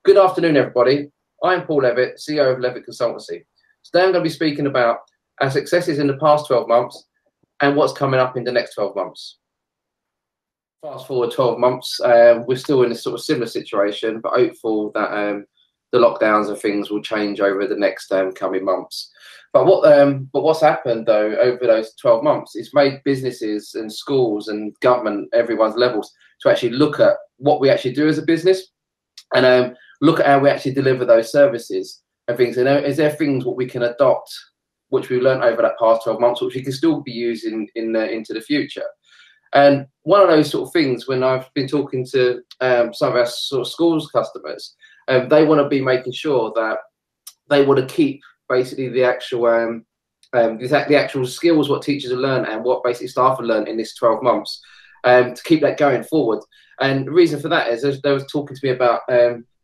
Good afternoon, everybody. I'm Paul Levett, CEO of Levett Consultancy. Today I'm going to be speaking about our successes in the past 12 months and what's coming up in the next 12 months. Fast forward 12 months, we're still in a sort of similar situation, but hopeful that the lockdowns and things will change over the next coming months. But what's happened though over those 12 months is made businesses and schools and government, everyone's levels, to actually look at what we actually do as a business and look at how we actually deliver those services and things. You know, is there things what we can adopt, which we've learned over that past 12 months, which we can still be using into the future? And one of those sort of things, when I've been talking to some of our sort of schools customers, they want to be making sure that they want to keep basically the actual skills what teachers have learned and what basically staff have learned in this 12 months, to keep that going forward. And the reason for that is they was talking to me about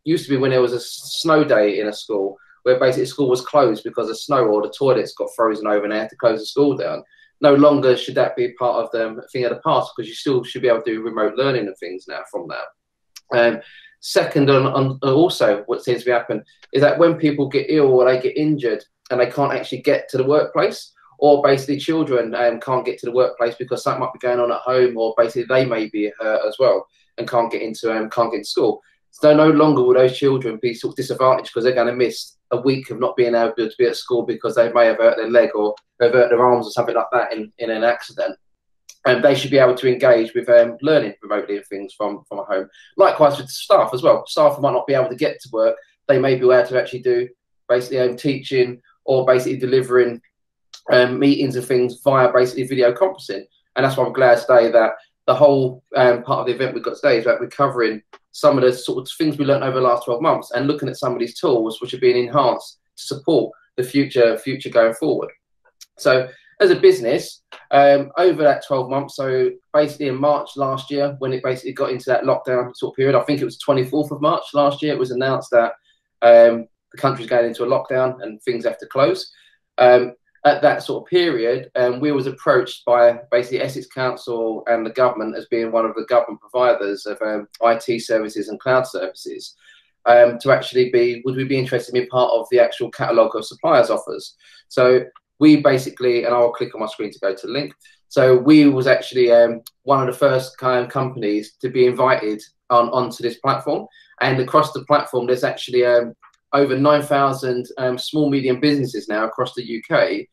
used to be when there was a snow day in a school where basically school was closed because of snow or the toilets got frozen over and they had to close the school down. No longer should that be part of the thing of the past, because you still should be able to do remote learning and things now from that. Second, on also what seems to be happening is that when people get ill or they get injured and they can't actually get to the workplace, or basically children can't get to the workplace because something might be going on at home, or basically they may be hurt as well and can't get into school. So no longer will those children be sort of disadvantaged because they're going to miss a week of not being able to be at school because they may have hurt their leg or they've hurt their arms or something like that in an accident. And they should be able to engage with learning remotely and things from home. Likewise with staff as well. Staff might not be able to get to work. They may be able to actually do basically teaching or basically delivering meetings and things via basically video conferencing. And that's why I'm glad today that the whole part of the event we've got today is that we're covering some of the sort of things we learned over the last 12 months and looking at some of these tools which are being enhanced to support the future going forward. So as a business, over that 12 months, so basically in March last year, when it basically got into that lockdown sort of period, I think it was 24th of March last year, it was announced that the country's going into a lockdown and things have to close. At that sort of period, we was approached by basically Essex Council and the government as being one of the government providers of IT services and cloud services, to actually would we be interested in being part of the actual catalogue of suppliers offers? So we basically, and I'll click on my screen to go to the link. So we was actually one of the first kind of companies to be invited onto this platform. And across the platform, there's actually over 9,000 small, medium businesses now across the UK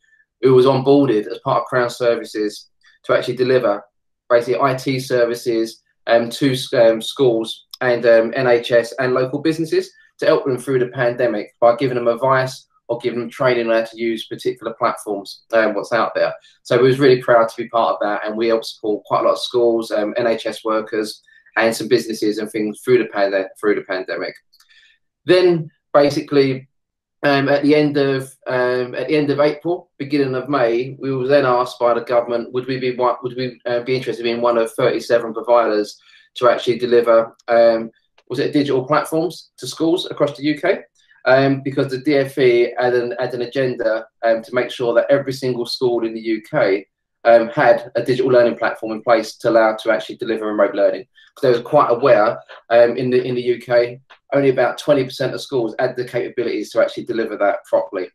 who was onboarded as part of Crown Services to actually deliver basically IT services to schools and NHS and local businesses to help them through the pandemic by giving them advice or giving them training on how to use particular platforms, what's out there. So we was really proud to be part of that, and we helped support quite a lot of schools, NHS workers, and some businesses and things through the pandemic. Then basically, at the end of April, beginning of May, we were then asked by the government, would we be interested in one of 37 providers to actually deliver digital platforms to schools across the UK? Because the DfE had an agenda to make sure that every single school in the UK had a digital learning platform in place to allow to actually deliver remote learning. Because they were quite aware in the UK, only about 20% of schools had the capabilities to actually deliver that properly.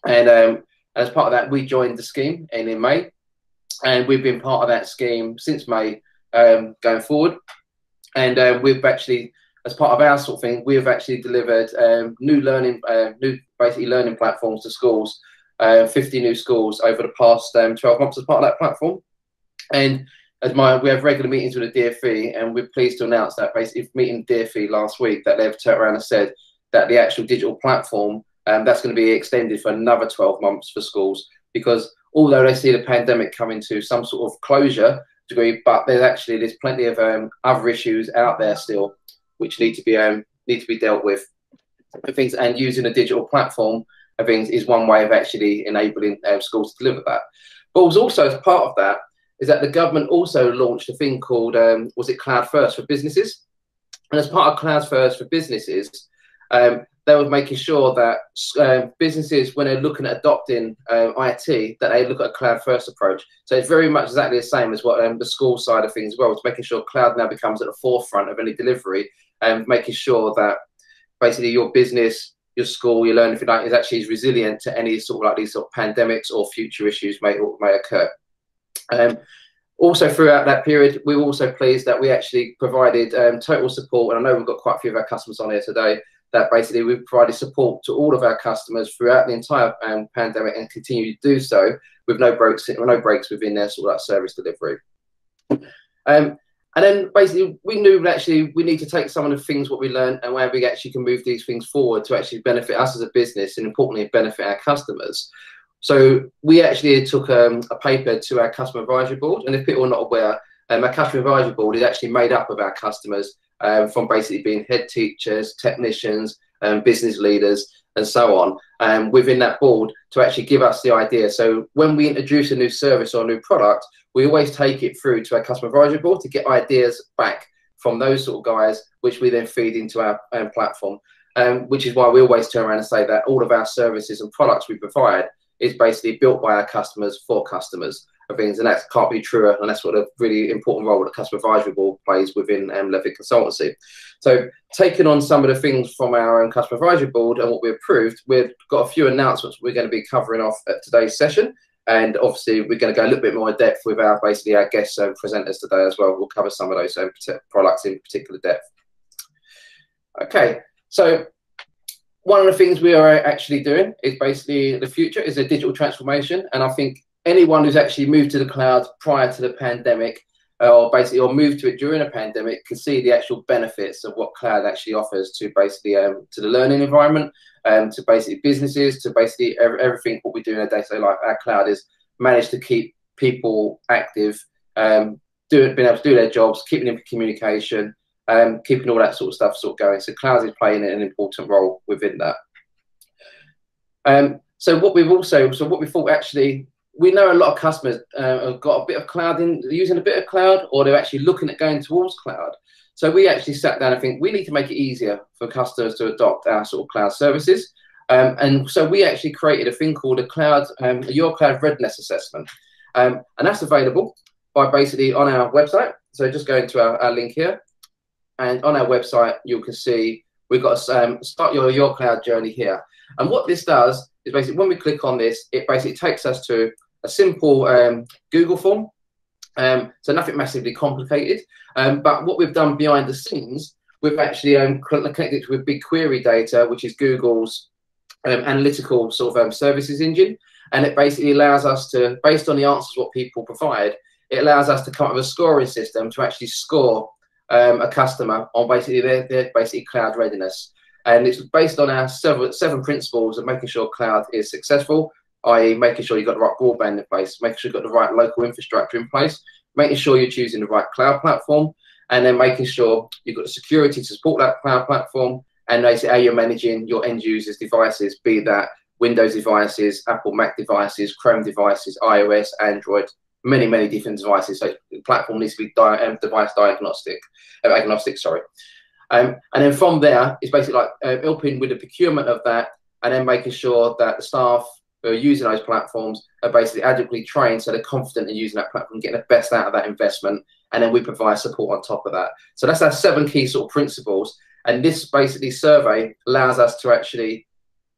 And as part of that, we joined the scheme in May, and we've been part of that scheme since May going forward. And we've actually, as part of our sort of thing, we have actually delivered new basically learning platforms to schools, 50 new schools over the past 12 months as part of that platform. And we have regular meetings with the DfE, and we're pleased to announce that basically meeting DfE last week that they've turned around and said that the actual digital platform that's going to be extended for another 12 months for schools, because although they see the pandemic coming to some sort of closure degree, but there's plenty of other issues out there still which need to be dealt with and things, and using a digital platform of things is one way of actually enabling schools to deliver that. But was also as part of that is that the government also launched a thing called Cloud First for Businesses. And as part of Cloud First for Businesses, they were making sure that businesses, when they're looking at adopting IT, that they look at a cloud first approach. So it's very much exactly the same as what the school side of things as well. It's making sure cloud now becomes at the forefront of any delivery, and making sure that basically your business, your school, your learning, if you like, is actually resilient to any sort of like these sort of pandemics or future issues may occur. Also throughout that period, we were also pleased that we actually provided total support, and I know we've got quite a few of our customers on here today, that basically we've provided support to all of our customers throughout the entire pandemic and continue to do so with no breaks within their sort of like service delivery. And then basically we knew that actually we need to take some of the things what we learned and where we actually can move these things forward to actually benefit us as a business and importantly benefit our customers. So we actually took a paper to our customer advisory board, and if people are not aware, our customer advisory board is actually made up of our customers from basically being head teachers, technicians, business leaders, and so on, within that board to actually give us the idea. So when we introduce a new service or a new product, we always take it through to our customer advisory board to get ideas back from those sort of guys, which we then feed into our platform, which is why we always turn around and say that all of our services and products we provide is basically built by our customers for customers of things, and that can't be truer, and that's what a really important role that the customer advisory board plays within Levett Consultancy. So taking on some of the things from our own customer advisory board and what we approved, we've got a few announcements we're going to be covering off at today's session, and obviously we're going to go a little bit more in depth with our guest presenters today as well. We'll cover some of those products in particular depth. Okay, so one of the things we are actually doing is basically the future is a digital transformation, and I think anyone who's actually moved to the cloud prior to the pandemic or moved to it during a pandemic can see the actual benefits of what cloud actually offers to basically to the learning environment, to basically businesses, to basically everything what we do in a day-to-day life. Our cloud is managed to keep people active, being able to do their jobs, keeping in communication, keeping all that sort of stuff going. So cloud is playing an important role within that. So what we thought actually, we know a lot of customers have got a bit of cloud using a bit of cloud, or they're actually looking at going towards cloud. So we actually sat down and think we need to make it easier for customers to adopt our sort of cloud services. And so we actually created a thing called Your Cloud Redness assessment. And that's available by basically on our website. So just go into our link here. And on our website, you can see we've got start your cloud journey here. And what this does is basically when we click on this, it basically takes us to a simple Google form. So nothing massively complicated. But what we've done behind the scenes, we've actually connected it with BigQuery data, which is Google's analytical sort of services engine. And it basically allows us to, based on the answers what people provide, it allows us to come up with a scoring system to actually score a customer on basically their basic cloud readiness. And it's based on our seven principles of making sure cloud is successful, i.e. making sure you've got the right broadband in place, making sure you've got the right local infrastructure in place, making sure you're choosing the right cloud platform, and then making sure you've got the security to support that cloud platform, and basically how you're managing your end users' devices, be that Windows devices, Apple Mac devices, Chrome devices, iOS, Android, many different devices. So the platform needs to be device agnostic. And then from there, it's basically like helping with the procurement of that, and then making sure that the staff who are using those platforms are basically adequately trained so they're confident in using that platform, getting the best out of that investment, and then we provide support on top of that. So that's our 7 key sort of principles, and this basically survey allows us to actually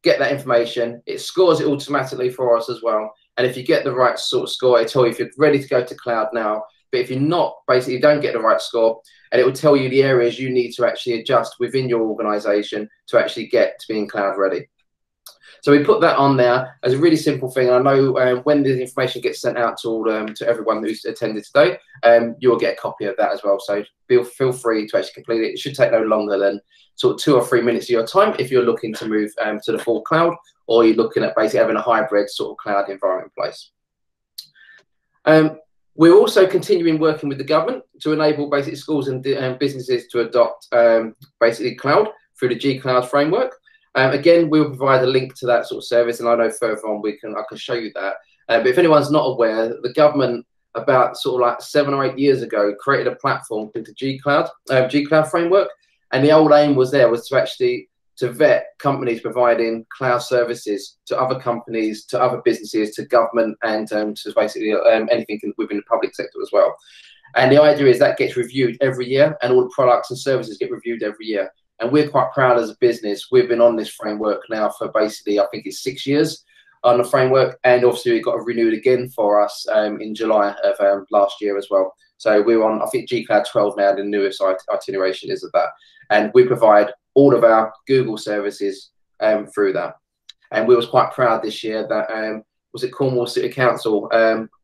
get that information. It scores it automatically for us as well, and if you get the right sort of score, it'll tell you if you're ready to go to cloud now. But if you're not, basically don't get the right score, and it will tell you the areas you need to actually adjust within your organization to actually get to being cloud ready. So we put that on there as a really simple thing. I know when the information gets sent out to everyone who's attended today, you'll get a copy of that as well. So feel free to actually complete it. It should take no longer than sort of 2 or 3 minutes of your time if you're looking to move to the full cloud, or you're looking at basically having a hybrid sort of cloud environment in place. We're also continuing working with the government to enable basically schools and businesses to adopt basically cloud through the G Cloud framework. Again, we'll provide a link to that sort of service, and I know further on I can show you that. But if anyone's not aware, the government about sort of like 7 or 8 years ago created a platform called the G Cloud framework, and the old aim was to actually vet companies providing cloud services to other companies, to other businesses, to government, and to basically anything within the public sector as well. And the idea is that gets reviewed every year, and all the products and services get reviewed every year. And we're quite proud as a business. We've been on this framework now for basically, I think it's 6 years on the framework. And obviously we got renewed again for us in July of last year as well. So we're on, I think, G Cloud 12 now, the newest iteration is of that. And we provide all of our Google services through that. And we was quite proud this year that, was it Cornwall City Council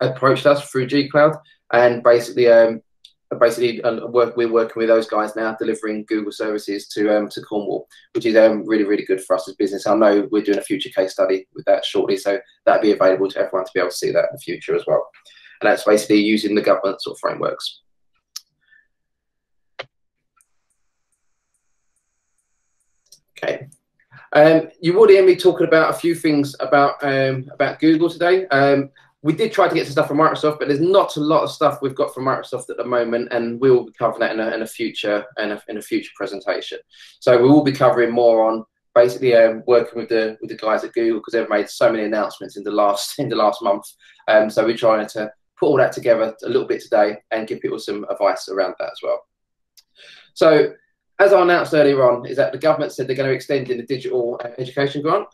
approached us through G Cloud, and basically we're working with those guys now, delivering Google services to Cornwall, which is really, really good for us as business. I know we're doing a future case study with that shortly, so that'll be available to everyone to be able to see that in the future as well. And that's basically using the government sort of frameworks. Okay. You would hear me talking about a few things about Google today. We did try to get some stuff from Microsoft, but there's not a lot of stuff we've got from Microsoft at the moment, and we will be covering that in a future presentation. So we will be covering more on basically working with the guys at Google, because they've made so many announcements in the last month. So we're trying to put all that together a little bit today and give people some advice around that as well. So, as I announced earlier on, is that the government said they're going to extend in the digital education grant,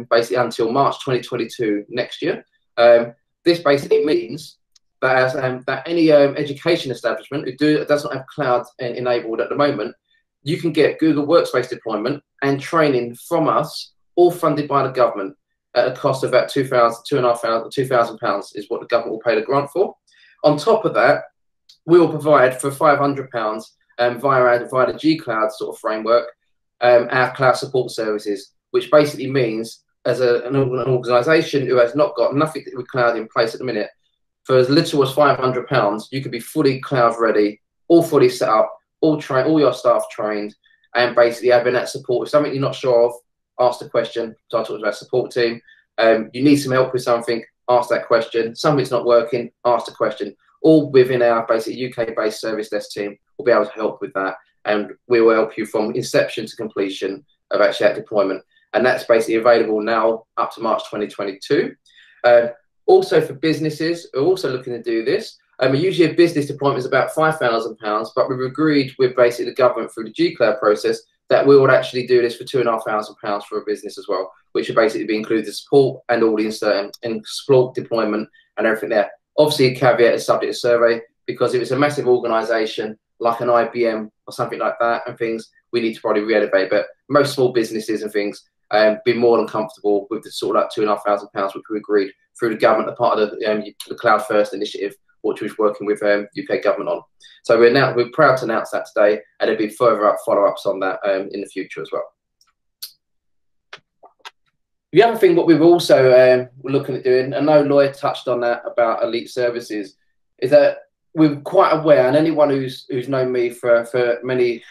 basically until March 2022 next year. This basically means that that any education establishment who does not have cloud enabled at the moment, you can get Google Workspace deployment and training from us, all funded by the government, at a cost of about £2,500 is what the government will pay the grant for. On top of that, we will provide for £500 via the G Cloud sort of framework, our cloud support services, which basically means as an organisation who has not got nothing with cloud in place at the minute, for as little as £500, you could be fully cloud ready, all fully set up, all your staff trained, and basically having that support. If something you're not sure of, ask the question. So I talked about support team. You need some help with something, ask that question. Something's not working, ask the question. All within our basic UK-based service desk team will be able to help with that, and we will help you from inception to completion of actually that deployment. And that's basically available now up to March 2022. Also for businesses who are also looking to do this, usually a business deployment is about £5,000, but we've agreed with basically the government through the G Cloud process that we would actually do this for £2,500 for a business as well, which would basically be included the support and all the insert and support deployment and everything there. Obviously, a caveat is subject to survey, because if it's a massive organisation like an IBM or something like that and things, we need to probably re-elevate. But most small businesses and things be more than comfortable with the sort of like £2,500, which we agreed through the government, the part of the Cloud First initiative, which we're working with UK government on. So we're proud to announce that today, and there'll be further follow-ups on that in the future as well. The other thing what we've also looking at doing, I know Lloyd touched on that about elite services, is that we're quite aware, and anyone who's known me for many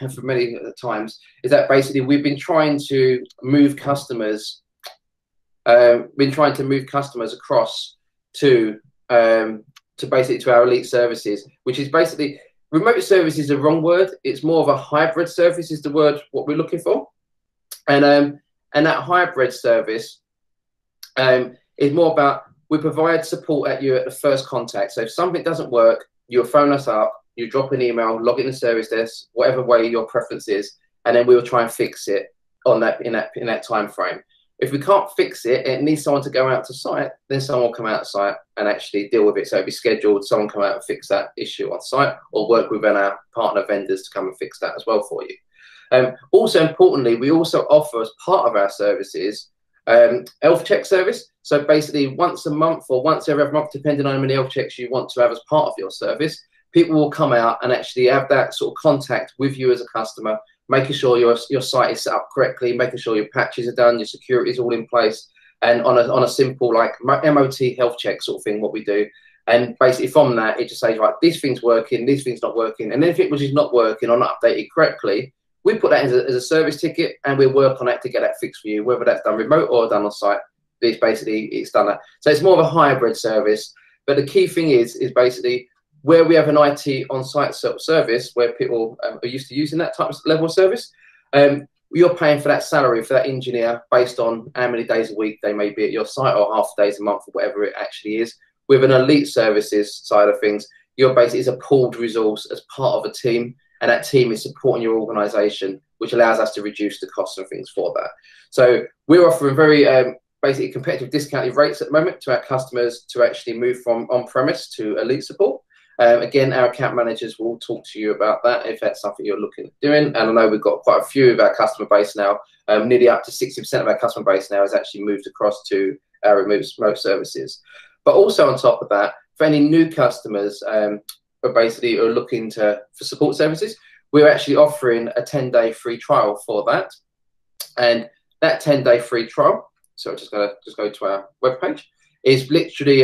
times, is that basically we've been trying to move customers, across to basically to our elite services, which is basically, remote service is the wrong word. It's more of a hybrid service is the word what we're looking for, and that hybrid service is more about, we provide support at the first contact. So if something doesn't work, you'll phone us up, you drop an email, log in the service desk, whatever way your preference is, and then we'll try and fix it on that in that time frame. If we can't fix it, it needs someone to go out to site, then someone will come out to site and actually deal with it. So it'll be scheduled, someone come out and fix that issue on site, or work with our partner vendors to come and fix that as well for you. Also importantly, we also offer as part of our services health check service. So basically once a month or once every other month, depending on how many health checks you want to have as part of your service, people will come out and actually have that sort of contact with you as a customer, making sure your site is set up correctly, making sure your patches are done, your security is all in place, and on a simple like MOT health check sort of thing, what we do. And basically from that, it just says, right, this thing's working, this thing's not working, and anything which is not working or not updated correctly, we put that as a service ticket, and we'll work on that to get that fixed for you, whether that's done remote or done on site. It's done that. So it's more of a hybrid service. But the key thing is basically where we have an IT on-site service, where people are used to using that type of level of service, you're paying for that salary for that engineer based on how many days a week they may be at your site, or half days a month, or whatever it actually is. With an elite services side of things, you're basically is a pooled resource as part of a team, and that team is supporting your organisation which allows us to reduce the costs and things for that. So we're offering very basically competitive discounted rates at the moment to our customers to actually move from on-premise to elite support. Again, our account managers will talk to you about that if that's something you're looking at doing. And I know we've got quite a few of our customer base now, nearly up to 60% of our customer base now has actually moved across to our remote services. But also on top of that, for any new customers who basically are looking for support services, we're actually offering a 10-day free trial for that. And that 10-day free trial, so I'm just going to go to our webpage, is literally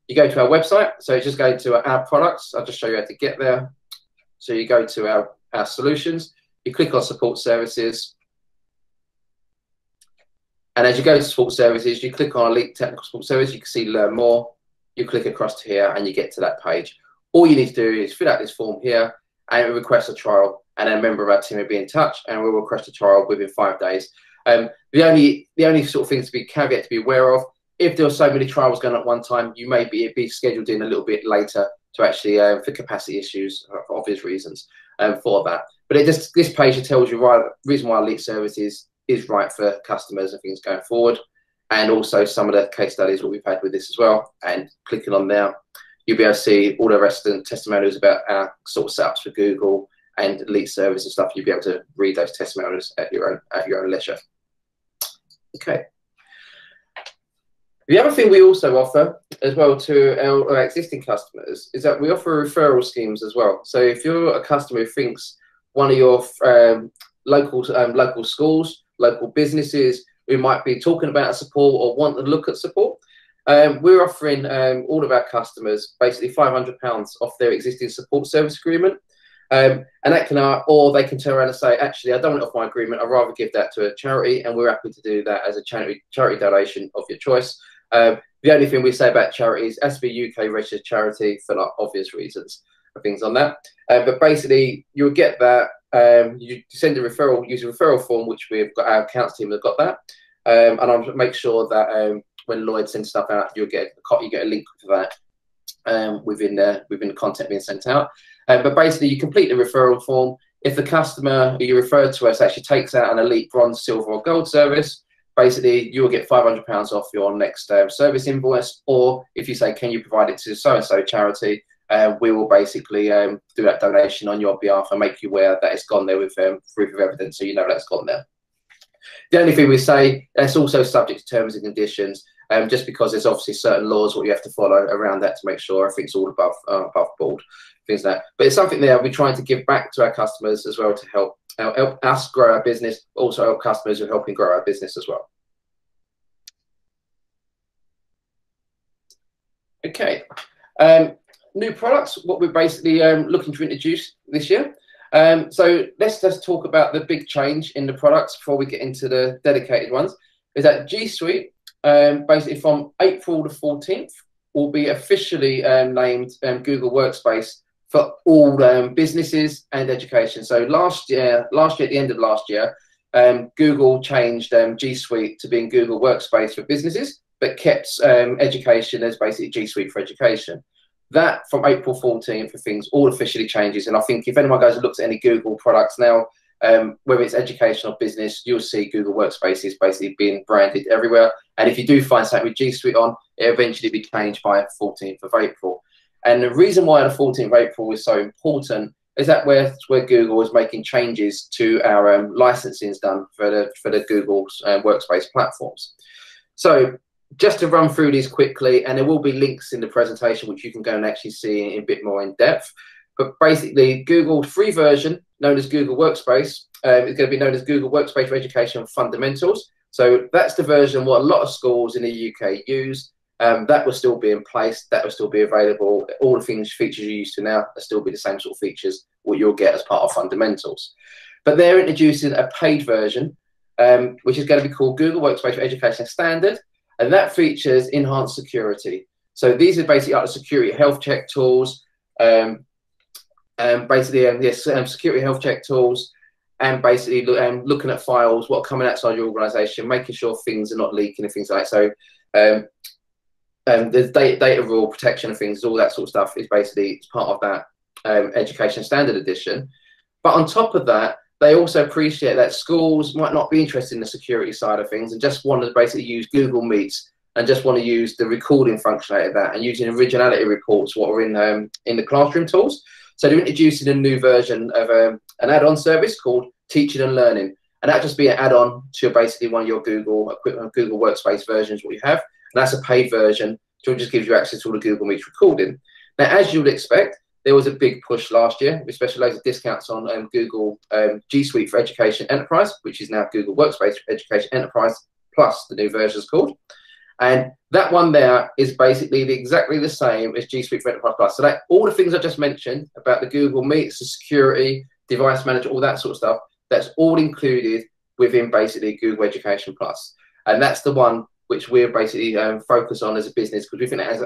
you go to our website. So just go to our products. I'll just show you how to get there. So you go to our solutions, you click on support services. And as you go to support services, you click on elite technical support service. You can see learn more. You click across to here and you get to that page. All you need to do is fill out this form here and request a trial. And then a member of our team will be in touch and we'll request a trial within 5 days. The only sort of things to be caveat to be aware of, if there were so many trials going on at one time, you may be scheduled in a little bit later to actually for capacity issues for obvious reasons for that. But this page tells you the reason why elite services is right for customers and things going forward, and also some of the case studies what we've had with this as well. And clicking on there, you'll be able to see all the rest of the testimonials about our sort of setups for Google and elite service and stuff. You'll be able to read those testimonials at your own leisure. Okay. The other thing we also offer as well to our existing customers is that we offer referral schemes as well. So if you're a customer who thinks one of your local schools, local businesses who might be talking about support or want to look at support, we're offering all of our customers basically £500 off their existing support service agreement. And that can, or they can turn around and say, actually, I don't want it off my agreement. I'd rather give that to a charity, and we're happy to do that as a charity donation of your choice. The only thing we say about charities, has to be UK registered charity for like obvious reasons and things on that. But basically, you'll get that. You send a referral, use a referral form, which we've got, our accounts team have got that. And I'll make sure that when Lloyd sends stuff out, you get a link for that within the content being sent out. But basically, you complete the referral form. If the customer who you referred to us actually takes out an elite bronze, silver, or gold service, basically you'll get £500 off your next service invoice. Or if you say, can you provide it to so-and-so charity, we will basically do that donation on your behalf and make you aware that it's gone there with proof of evidence, so you know that's gone there. The only thing we say, that's also subject to terms and conditions, just because there's obviously certain laws what you have to follow around that to make sure everything's all above board, things like that. But it's something there we're trying to give back to our customers as well to help us grow our business, also help customers who are helping grow our business as well. Okay. New products, what we're basically looking to introduce this year. So let's just talk about the big change in the products before we get into the dedicated ones. Is that G Suite, basically from April the 14th, will be officially named Google Workspace for all businesses and education. So last year, at the end of last year, Google changed G Suite to being Google Workspace for businesses, but kept education as basically G Suite for education. That from April 14th for things all officially changes. And I think if anyone goes and looks at any Google products now, whether it's education or business, you'll see Google Workspace is basically being branded everywhere. And if you do find something with G Suite on, it eventually be changed by 14th of April. And the reason why the 14th of April is so important is that where Google is making changes to our licensing done for the Google Workspace platforms. So just to run through these quickly, and there will be links in the presentation which you can go and actually see in a bit more in depth. But basically, Google's free version, known as Google Workspace, is going to be known as Google Workspace for Education Fundamentals. So that's the version what a lot of schools in the UK use. That will still be in place. That will still be available. All the features you're used to now will still be the same sort of features what you'll get as part of Fundamentals. But they're introducing a paid version, which is going to be called Google Workspace for Education Standard. And that features enhanced security. So these are basically like the security health check tools, security health check tools, and basically looking at files, what are coming outside your organisation, making sure things are not leaking and things like that. So the data rule protection and things, all that sort of stuff is basically part of that Education Standard Edition. But on top of that, they also appreciate that schools might not be interested in the security side of things and just want to basically use Google Meets and just want to use the recording functionality of that and using originality reports, what are in the classroom tools. So they're introducing a new version of an add-on service called Teaching and Learning. And that'll just be an add-on to basically one of your Google Workspace versions, what you have. And that's a paid version, which just gives you access to all the Google Meets recording. Now, as you would expect, there was a big push last year, especially loads of discounts on Google G Suite for Education Enterprise, which is now Google Workspace for Education Enterprise Plus, the new version is called. And that one there is basically exactly the same as G Suite for Enterprise Plus. So that all the things I just mentioned about the Google Meets, the security, device manager, all that sort of stuff, that's all included within basically Google Education Plus. And that's the one which we're basically focused on as a business, because we think it has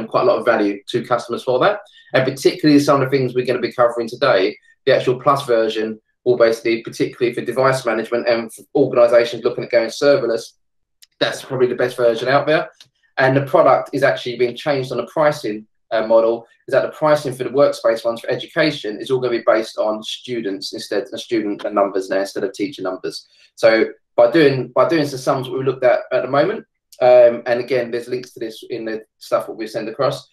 quite a lot of value to customers for that. And particularly some of the things we're going to be covering today, the actual Plus version will basically, particularly for device management and for organizations looking at going serverless, that's probably the best version out there. And the product is actually being changed on a pricing model, is that the pricing for the workspace ones for education is all going to be based on students instead of student numbers now instead of teacher numbers. So by doing some sums we looked at the moment, and again, there's links to this in the stuff that we send across.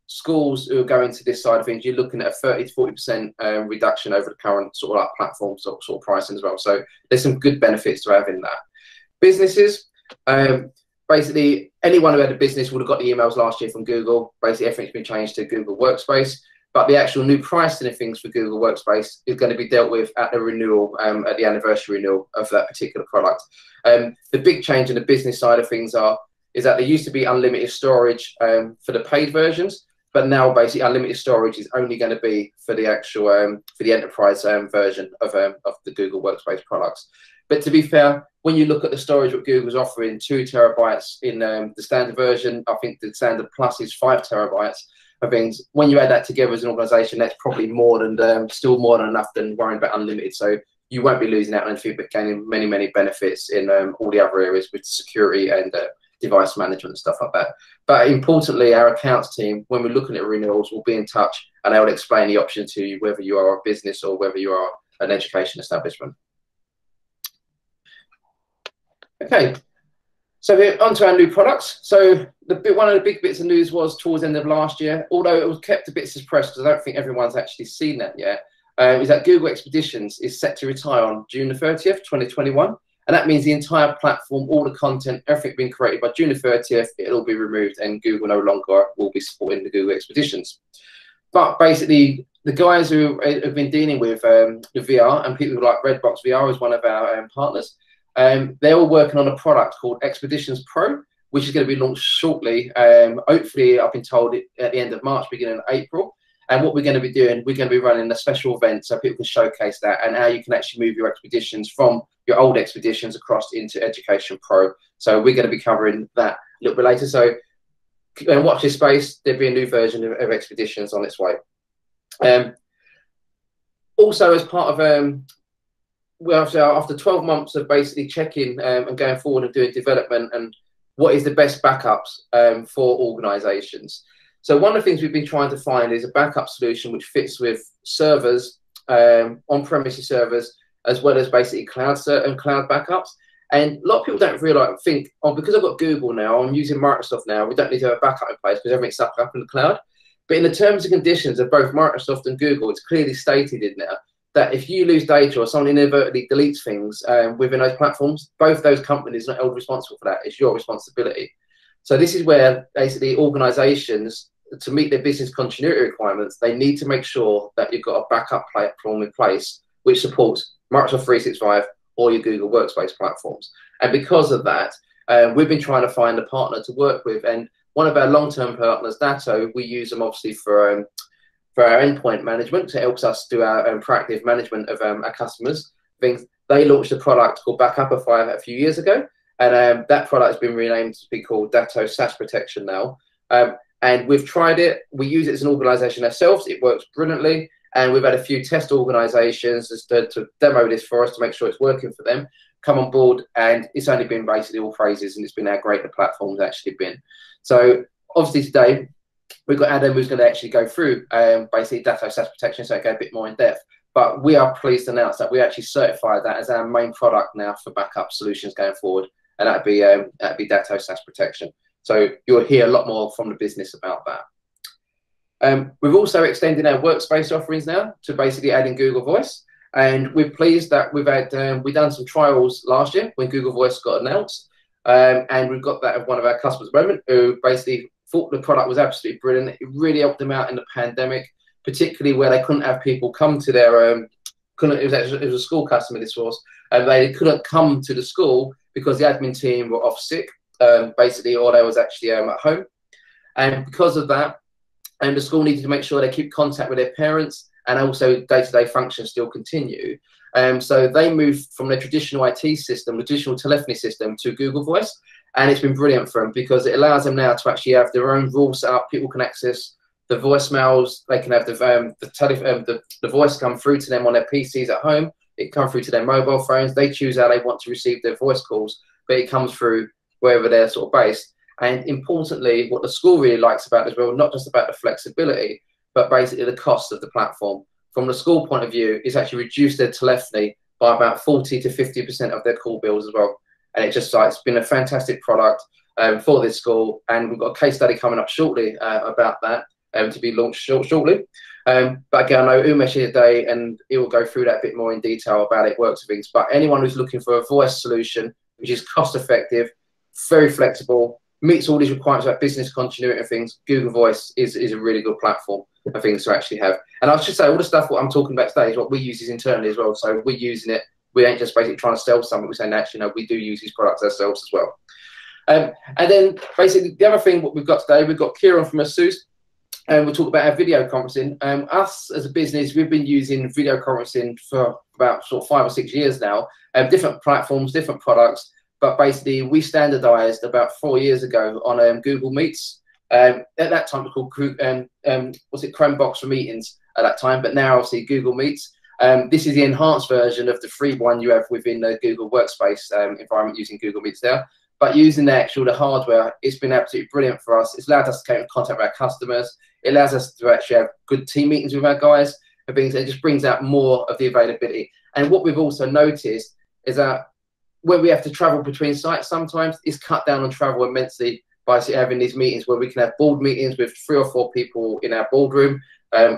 Schools who are going to this side of things, you're looking at a 30 to 40% reduction over the current sort of like platform sort of pricing as well. So there's some good benefits to having that. Businesses, basically anyone who had a business would have got the emails last year from Google. Basically everything's been changed to Google Workspace, but the actual new pricing of things for Google Workspace is going to be dealt with at the renewal, at the anniversary renewal of that particular product. The big change in the business side of things is that there used to be unlimited storage for the paid versions, but now basically unlimited storage is only going to be for the actual for the enterprise version of the Google Workspace products. But to be fair, when you look at the storage that Google's offering, 2 terabytes in the standard version, I think the standard plus is 5 terabytes of things. When you add that together as an organization, that's probably more than still more than enough than worrying about unlimited. So you won't be losing out on anything, but gaining many, many benefits in all the other areas with security and device management and stuff like that. But importantly, our accounts team, when we're looking at renewals, will be in touch and they will explain the option to you, whether you are a business or whether you are an education establishment. Okay, so we're on to our new products. So one of the big bits of news was towards the end of last year, although it was kept a bit suppressed because I don't think everyone's actually seen that yet, is that Google Expeditions is set to retire on June the 30th, 2021. And that means the entire platform, all the content, everything being created by June the 30th, it'll be removed and Google no longer will be supporting the Google Expeditions. But basically, the guys who have been dealing with the VR, and people like Redbox VR is one of our partners, they're all working on a product called Expeditions Pro, which is going to be launched shortly. Hopefully, I've been told at the end of March, beginning of April. And what we're going to be doing, we're going to be running a special event so people can showcase that and how you can actually move your expeditions from your old expeditions across into Education Pro. So we're going to be covering that a little bit later. So watch this space. There'll be a new version of Expeditions on its way. Also, as part of well, so after 12 months of basically checking and going forward and doing development and what is the best backups for organizations. So one of the things we've been trying to find is a backup solution which fits with servers, on-premises servers, as well as basically cloud backups. And a lot of people don't think, oh, because I've got Google now, I'm using Microsoft now, we don't need to have a backup in place because everything's stuck up in the cloud. But in the terms and conditions of both Microsoft and Google, it's clearly stated in there that if you lose data or someone inadvertently deletes things within those platforms, both those companies are not held responsible for that. It's your responsibility. So this is where basically organizations, to meet their business continuity requirements, they need to make sure that you've got a backup platform in place which supports Microsoft 365 or your Google Workspace platforms. And because of that, we've been trying to find a partner to work with. And one of our long-term partners, Datto, we use them obviously for our endpoint management. So it helps us do our proactive management of our customers. They launched a product called Backupify a few years ago. And that product has been renamed to be called Datto SaaS Protection now. And we've tried it. We use it as an organization ourselves. It works brilliantly. And we've had a few test organizations to demo this for us to make sure it's working for them, come on board. And it's only been basically all praises. And it's been how great the platform's actually been. So obviously today, we've got Adam who's going to actually go through basically Datto SaaS Protection, so I go a bit more in depth. but we are pleased to announce that we actually certified that as our main product now for backup solutions going forward, and that'd be Datto SaaS protection. So you'll hear a lot more from the business about that. We've also extended our Workspace offerings now to basically add in Google Voice, and we're pleased that we've done some trials last year when Google Voice got announced, and we've got that of one of our customers at the moment who basically thought the product was absolutely brilliant. It really helped them out in the pandemic, particularly where they couldn't have people come to their it was a school customer, this was, and they couldn't come to the school because the admin team were off sick, basically, or they was actually at home. And because of that, the school needed to make sure they keep contact with their parents, and also day-to-day functions still continue. So they moved from their traditional IT system, the traditional telephony system, to Google Voice, and it's been brilliant for them because it allows them now to actually have their own rules set up. People can access the voicemails, they can have the voice come through to them on their PCs at home, it comes through to their mobile phones, they choose how they want to receive their voice calls, but it comes through wherever they're sort of based. And importantly, what the school really likes about it as well, not just about the flexibility, but basically the cost of the platform. From the school point of view, it's actually reduced their telephony by about 40 to 50% of their call bills as well. And it's been a fantastic product for this school, and we've got a case study coming up shortly about that, to be launched shortly. But again, I know Umesh here today, and he will go through that a bit more in detail about it, works and things. But anyone who's looking for a voice solution, which is cost effective, very flexible, meets all these requirements about business continuity and things, Google Voice is a really good platform for things to actually have. And I should say, all the stuff what I'm talking about today is what we use internally as well. So we're using it. We ain't just basically trying to sell something. We're saying, actually, no, we do use these products ourselves as well. And then basically the other thing what we've got today, we've got Kieran from ASUS, and we'll talk about our video conferencing. Us as a business, we've been using video conferencing for about sort of 5 or 6 years now. Different platforms, different products, but basically we standardized about 4 years ago on Google Meets. At that time it was called Chromebox for meetings at that time, but now obviously Google Meets. This is the enhanced version of the free one you have within the Google Workspace environment using Google Meets there. But using the hardware, it's been absolutely brilliant for us. It's allowed us to get in contact with our customers. It allows us to actually have good team meetings with our guys. It just brings out more of the availability. And what we've also noticed is that when we have to travel between sites sometimes, it's cut down on travel immensely by having these meetings where we can have board meetings with 3 or 4 people in our boardroom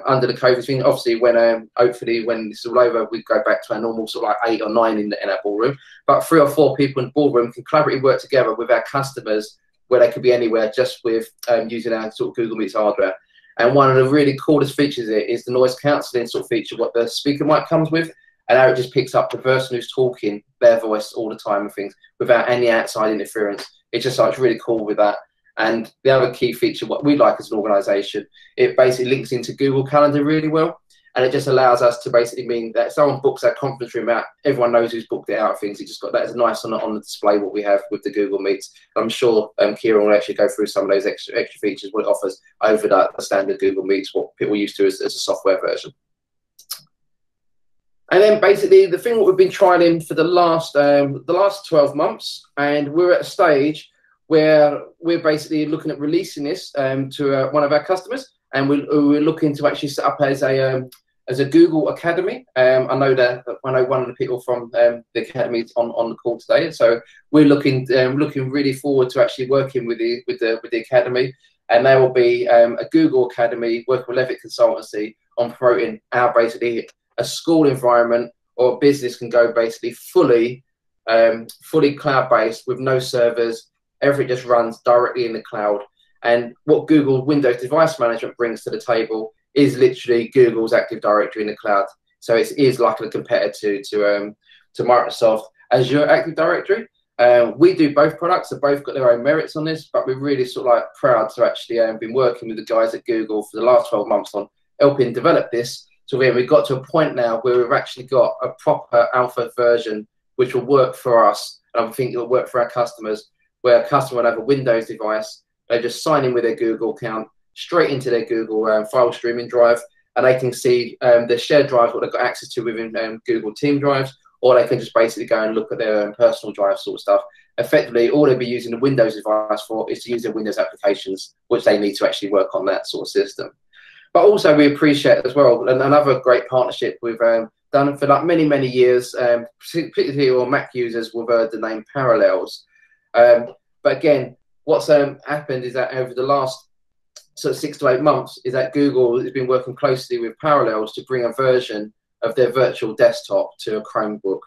under the COVID thing. Obviously, when hopefully when this is all over, we go back to our normal sort of like 8 or 9 in our boardroom. But 3 or 4 people in the boardroom can collaboratively work together with our customers where they could be anywhere just with using our sort of Google Meets hardware. And one of the really coolest features is the noise cancelling sort of feature, what the speaker mic comes with, and how it just picks up the person who's talking, their voice all the time and things without any outside interference. It's just like, it's really cool with that. And the other key feature, what we like as an organization, it basically links into Google Calendar really well. And it just allows us to basically mean that if someone books our conference room out, everyone knows who's booked it out. Things, it just got that as nice on the display what we have with the Google Meets. I'm sure Kieran will actually go through some of those extra features what it offers over the standard Google Meets, what people used to as a software version. And then basically the thing that we've been trialing for the last 12 months, and we're at a stage where we're basically looking at releasing this to one of our customers, and we're looking to actually set up as a Google Academy. I know one of the people from the Academy is on the call today, and so we're looking really forward to actually working with the Academy, and there will be a Google Academy working with Levett Consultancy on promoting our basically a school environment or a business can go basically fully cloud-based with no servers. Everything just runs directly in the cloud. And what Google Windows Device Management brings to the table is literally Google's Active Directory in the cloud. So it is like a competitor to Microsoft Azure Active Directory. We do both products. They've both got their own merits on this, but we're really sort of like proud to actually been working with the guys at Google for the last 12 months on helping develop this. So we've got to a point now where we've actually got a proper alpha version which will work for us, and I think it will work for our customers, where a customer will have a Windows device, they just sign in with their Google account straight into their Google file streaming drive, and they can see their shared drives, what they've got access to within Google Team drives, or they can just basically go and look at their own personal drive sort of stuff. Effectively, all they'll be using the Windows device for is to use their Windows applications, which they need to actually work on that sort of system. But also we appreciate as well, and another great partnership we've done for like many years, particularly all Mac users with the name Parallels. But again, what's happened is that over the last sort of 6 to 8 months is that Google has been working closely with Parallels to bring a version of their virtual desktop to a Chromebook.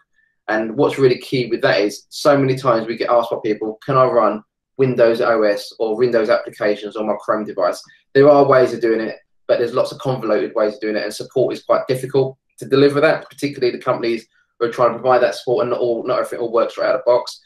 And what's really key with that is so many times we get asked by people, can I run Windows OS or Windows applications on my Chrome device? There are ways of doing it, but there's lots of convoluted ways of doing it, and support is quite difficult to deliver that, particularly the companies who are trying to provide that support, and not everything all works right out of the box.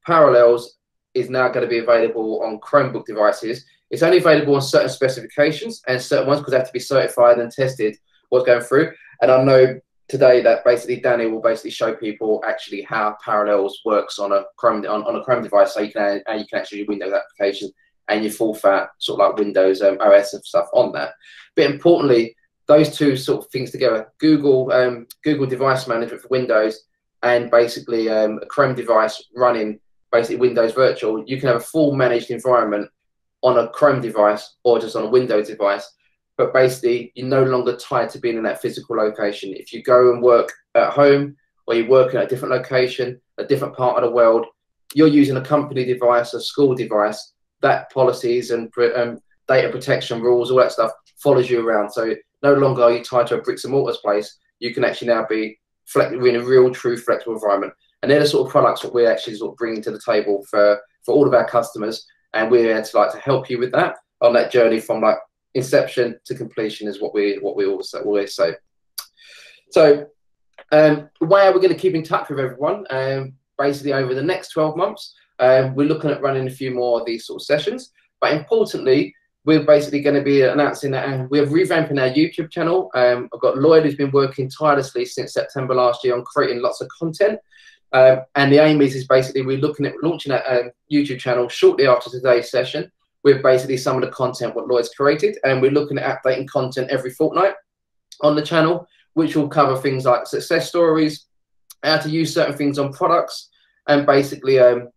Parallels is now going to be available on Chromebook devices. It's only available on certain specifications and certain ones because they have to be certified and tested what's going through. And I know today that basically Danny will basically show people actually how Parallels works on a Chrome device, so you can actually do Windows applications and your full fat sort of like Windows OS and stuff on that. But importantly, those two sort of things together, Google device management for Windows and basically a Chrome device running basically Windows Virtual, you can have a full managed environment on a Chrome device or just on a Windows device. But basically, you're no longer tied to being in that physical location. If you go and work at home or you work in a different location, a different part of the world, you're using a company device, a school device, that policies and data protection rules, all that stuff follows you around. So no longer are you tied to a bricks and mortars place. You can actually now be in a real, true, flexible environment. And they're the sort of products that we're actually sort of bringing to the table for all of our customers. And we're here to help you with that on that journey from like inception to completion is what we always say. So the way we're going to keep in touch with everyone, basically over the next 12 months, we're looking at running a few more of these sort of sessions. But importantly, we're basically going to be announcing that we're revamping our YouTube channel. I've got Lloyd, who's been working tirelessly since September last year on creating lots of content. And the aim is basically we're looking at launching a YouTube channel shortly after today's session with basically some of the content what Lloyd's created. And we're looking at updating content every fortnight on the channel, which will cover things like success stories, how to use certain things on products, and basically some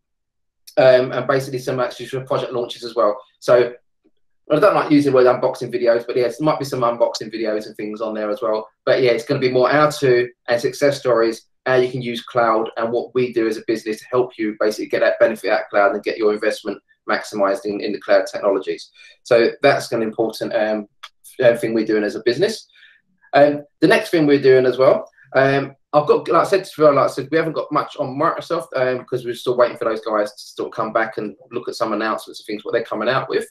actual project launches as well. So I don't like using the word unboxing videos, but yes, there might be some unboxing videos and things on there as well. But yeah, it's going to be more how-to and success stories, how you can use cloud and what we do as a business to help you basically get that benefit out of cloud and get your investment maximized in the cloud technologies. So that's an important thing we're doing as a business. The next thing we're doing as well, I've got, like I said, we haven't got much on Microsoft because we're still waiting for those guys to sort of come back and look at some announcements of things, what they're coming out with.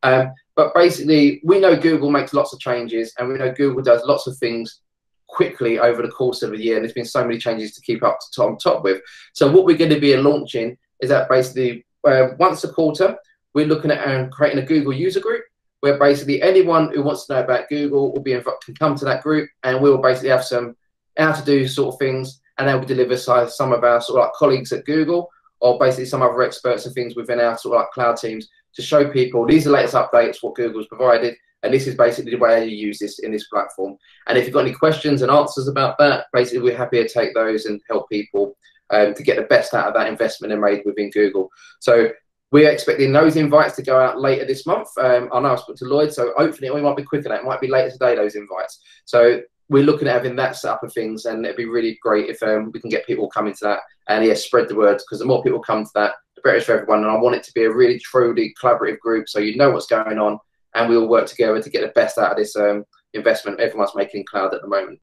But basically, we know Google makes lots of changes, and we know Google does lots of things quickly over the course of a year, and there's been so many changes to keep up on top with. So what we're going to be launching is that basically once a quarter, we're looking at creating a Google user group, where basically anyone who wants to know about Google will can come to that group, and we'll basically have some how to do sort of things, and they'll deliver some of our sort of like colleagues at Google, or basically some other experts and things within our sort of like cloud teams to show people these are the latest updates, what Google's provided, and this is basically the way you use this in this platform. And if you've got any questions and answers about that, basically we're happy to take those and help people to get the best out of that investment they made within Google. So we're expecting those invites to go out later this month. I know I spoke to Lloyd, so hopefully we might be quicker than that. It might be later today, those invites. So we're looking at having that set up of things, and it'd be really great if we can get people coming to that and yeah, spread the word, because the more people come to that, the better it's for everyone. And I want it to be a really truly collaborative group, so you know what's going on, and we all work together to get the best out of this investment everyone's making in cloud at the moment.